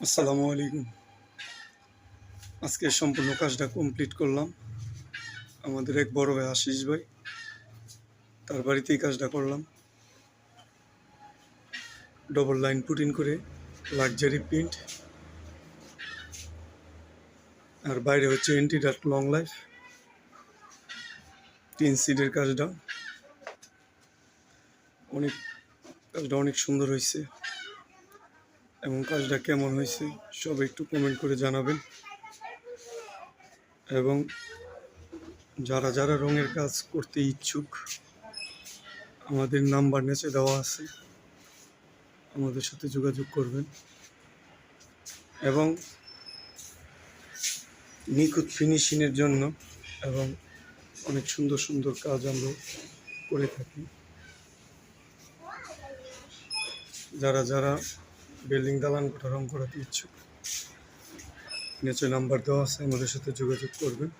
আসসালামু আলাইকুম। আজকে সম্পূর্ণ কাজটা কমপ্লিট করলাম। আমাদের এক বড় ভাই আশিস ভাই, তার বাড়িতেই কাজটা করলাম। ডবল লাইন পুটিং করে লাক্সারি প্রিন্ট, আর বাইরে হচ্ছে এন্টি ডার্ক লং লাইফ 3 সিটের কাজটা। কাজটা অনেক সুন্দর হয়েছে, এবং কাজটা কেমন হয়েছে সব একটু কমেন্ট করে জানাবেন। এবং যারা যারা রঙের কাজ করতে ইচ্ছুক, আমাদের নাম্বার নিচে দেওয়া আছে, আমাদের সাথে যোগাযোগ করবেন। এবং নিখুঁত ফিনিশিংয়ের জন্য এবং অনেক সুন্দর সুন্দর কাজ আমরা করে থাকি। যারা যারা বিল্ডিং দালান কোঠা রং করাতে ইচ্ছুক, নিচে নাম্বার দেওয়া আছে, আমাদের সাথে যোগাযোগ করবেন।